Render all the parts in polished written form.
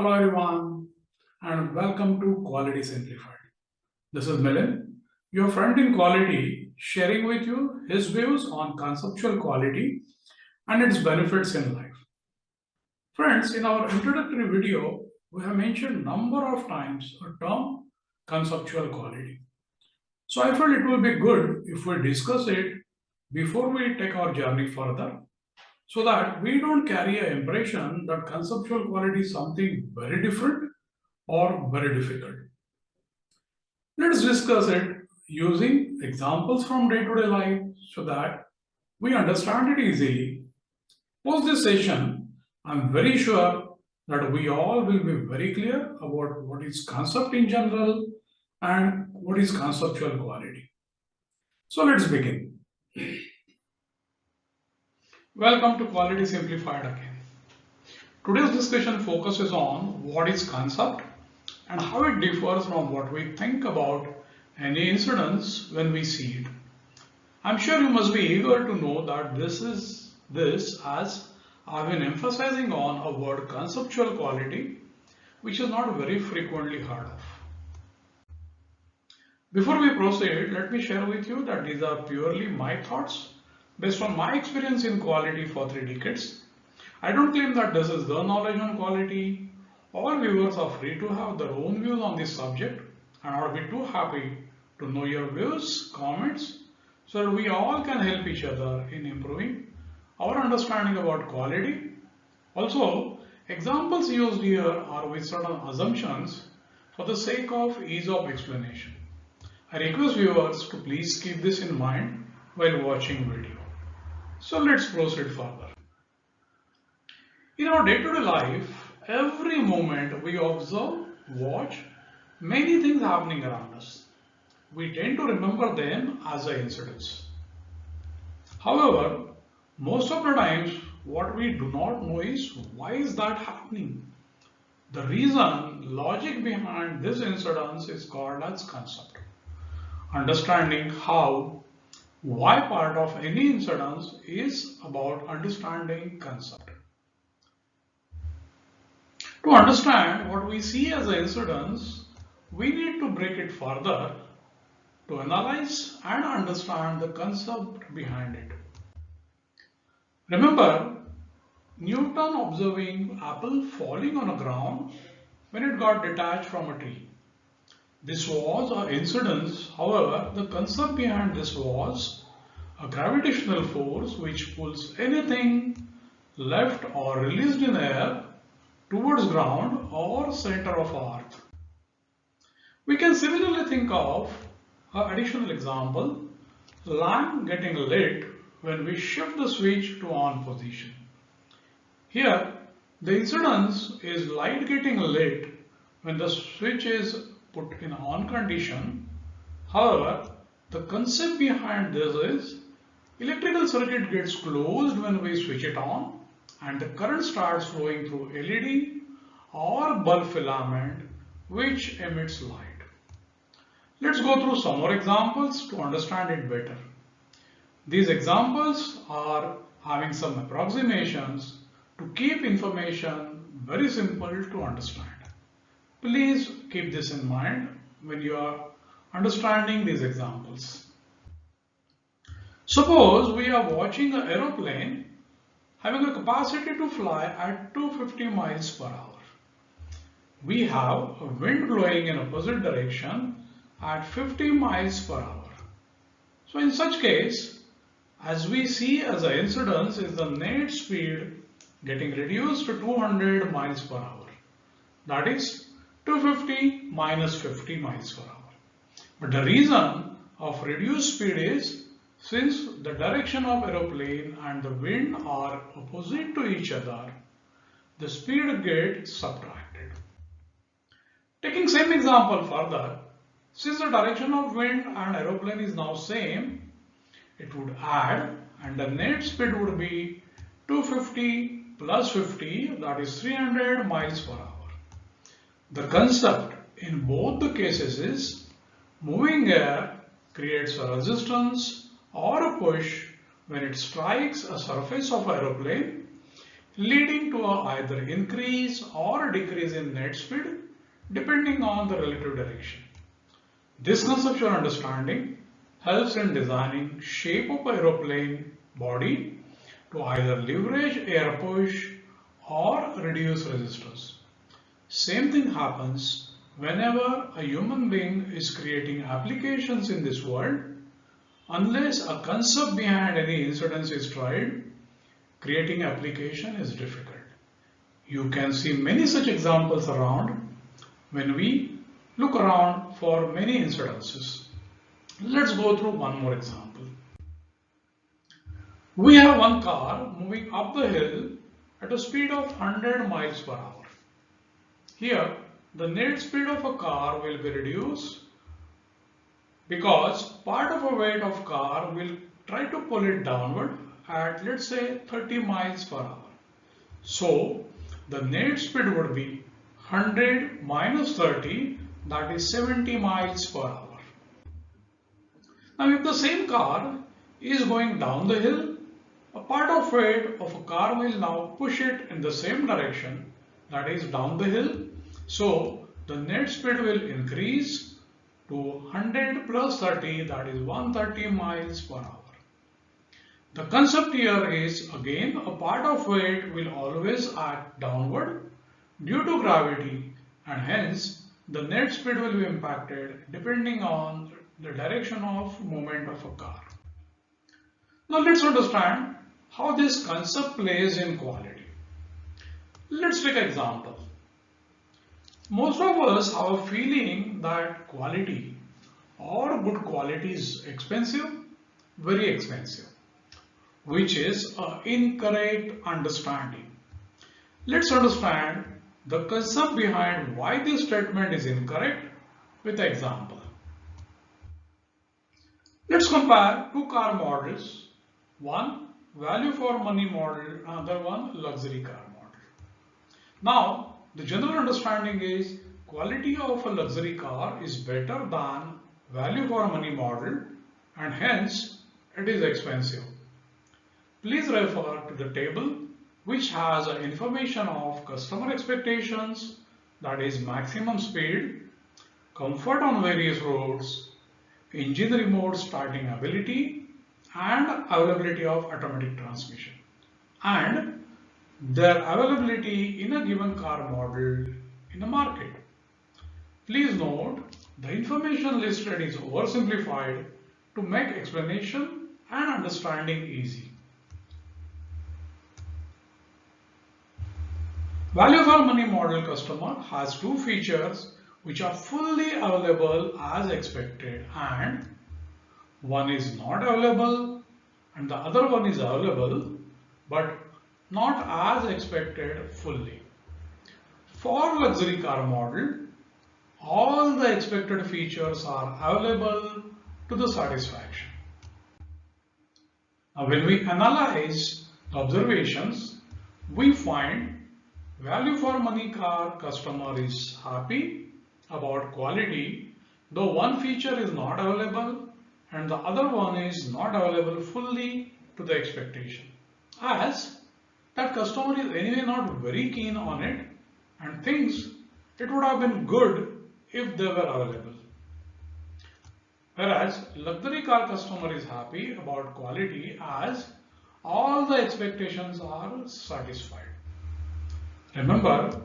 Hello everyone and welcome to Quality Simplified. This is Milind, your friend in quality, sharing with you his views on conceptual quality and its benefits in life. Friends, in our introductory video, we have mentioned number of times a term conceptual quality. So I felt it will be good if we discuss it before we take our journey further so that we don't carry an impression that conceptual quality is something very different or very difficult. Let's discuss it using examples from day-to-day life so that we understand it easily. Post this session, I'm very sure that we all will be very clear about what is concept in general and what is conceptual quality. So let's begin. Welcome to Quality Simplified again. Today's discussion focuses on what is concept and how it differs from what we think about any incidents when we see it. I'm sure you must be eager to know that this as I've been emphasizing on a word conceptual quality, which is not very frequently heard of. Before we proceed, let me share with you that these are purely my thoughts based on my experience in quality for 3 decades. I don't claim that this is the knowledge on quality. All viewers are free to have their own views on this subject, and I would be too happy to know your views, comments, so that we all can help each other in improving our understanding about quality. Also, examples used here are with certain assumptions for the sake of ease of explanation. I request viewers to please keep this in mind while watching video. So let's proceed further. In our day-to-day life, every moment we observe, watch many things happening around us. We tend to remember them as incidents. However, most of the times what we do not know is why is that happening. The reason, logic behind this incidence is called as concept. Understanding how, why part of any incidence is about understanding concept. To understand what we see as an incidence, we need to break it further to analyze and understand the concept behind it. Remember Newton observing apple falling on the ground when it got detached from a tree. This was an incidence, however, the concept behind this was a gravitational force which pulls anything left or released in air towards ground or center of earth. We can similarly think of an additional example, lamp getting lit when we shift the switch to on position. Here, the incidence is light getting lit when the switch is put in on condition. However, the concept behind this is electrical circuit gets closed when we switch it on and the current starts flowing through LED or bulb filament which emits light. Let's go through some more examples to understand it better. These examples are having some approximations to keep information very simple to understand. Please keep this in mind when you are understanding these examples. Suppose we are watching an aeroplane having a capacity to fly at 250 miles per hour. We have a wind blowing in opposite direction at 50 miles per hour. So in such case, as we see as an incidence is the net speed getting reduced to 200 miles per hour. That is 250 minus 50 miles per hour. But the reason of reduced speed is since the direction of aeroplane and the wind are opposite to each other, the speed gets subtracted. Taking same example further, since the direction of wind and aeroplane is now same, it would add and the net speed would be 250 plus 50, that is 300 miles per hour. The concept in both the cases is moving air creates a resistance or a push when it strikes a surface of aeroplane, leading to either increase or decrease in net speed depending on the relative direction. This conceptual understanding helps in designing shape of aeroplane body to either leverage air push or reduce resistance. Same thing happens whenever a human being is creating applications in this world. Unless a concept behind any incidence is tried, creating application is difficult. You can see many such examples around when we look around for many incidences. Let's go through one more example. We have one car moving up the hill at a speed of 100 miles per hour. Here, the net speed of a car will be reduced because part of a weight of car will try to pull it downward at, let's say, 30 miles per hour. So the net speed would be 100 minus 30, that is 70 miles per hour. Now if the same car is going down the hill, a part of weight of a car will now push it in the same direction, that is down the hill. So the net speed will increase to 100 plus 30, that is 130 miles per hour. The concept here is, again, a part of weight will always act downward due to gravity, and hence the net speed will be impacted depending on the direction of movement of a car. Now let's understand how this concept plays in quality. Let's take an example. Most of us have a feeling that quality or good quality is expensive, very expensive, which is an incorrect understanding. Let's understand the concept behind why this statement is incorrect with an example. Let's compare two car models, one value for money model, another one luxury car model. Now, the general understanding is quality of a luxury car is better than value for money model, and hence it is expensive. Please refer to the table which has information of customer expectations, that is maximum speed, comfort on various roads, engine remote starting ability, and availability of automatic transmission, and their availability in a given car model in the market. Please note, the information listed is oversimplified to make explanation and understanding easy. Value for money model customer has two features which are fully available as expected, and one is not available and the other one is available but not as expected fully. For luxury car model, all the expected features are available to the satisfaction. Now when we analyze the observations, we find value for money car customer is happy about quality, though one feature is not available and the other one is not available fully to the expectation, as that customer is anyway not very keen on it and thinks it would have been good if they were available. Whereas luxury car customer is happy about quality as all the expectations are satisfied. Remember,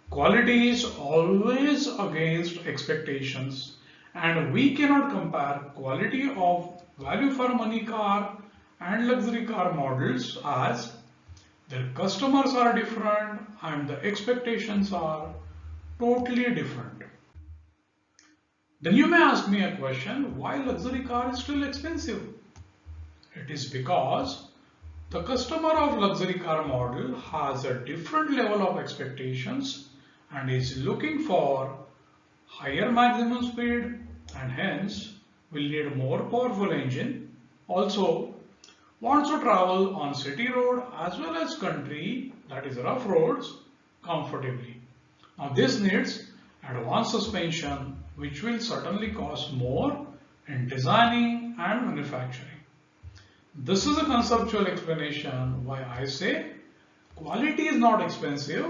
quality is always against expectations, and we cannot compare quality of value for money car and luxury car models as their customers are different and the expectations are totally different. Then you may ask me a question, why luxury car is still expensive? It is because the customer of luxury car model has a different level of expectations and is looking for higher maximum speed and hence will need more powerful engine. Also wants to travel on city road as well as country, that is rough roads, comfortably. Now this needs advanced suspension, which will certainly cost more in designing and manufacturing. This is a conceptual explanation why I say Quality is not expensive,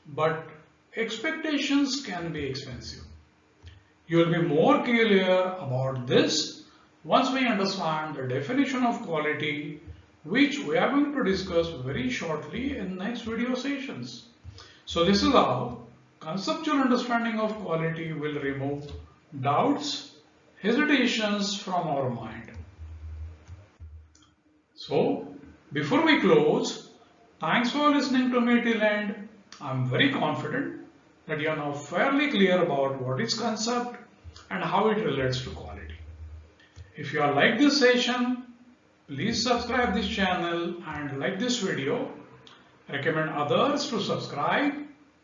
but expectations can be expensive. You will be more clear about this once we understand the definition of quality, which we are going to discuss very shortly in next video sessions. So this is how conceptual understanding of quality will remove doubts, hesitations from our mind. So before we close, thanks for listening to me till end. I'm very confident that you are now fairly clear about what is concept and how it relates to quality. If you are like this session, please subscribe this channel and like this video. Recommend others to subscribe,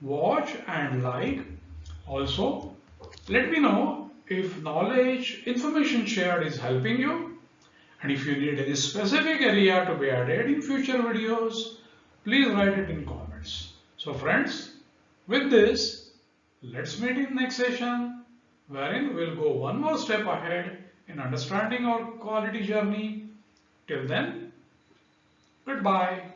watch and like. Also, let me know if knowledge, information shared is helping you, and if you need any specific area to be added in future videos, please write it in comments. So friends, with this, let's meet in next session, wherein we'll go one more step ahead in understanding our quality journey. Till then, goodbye.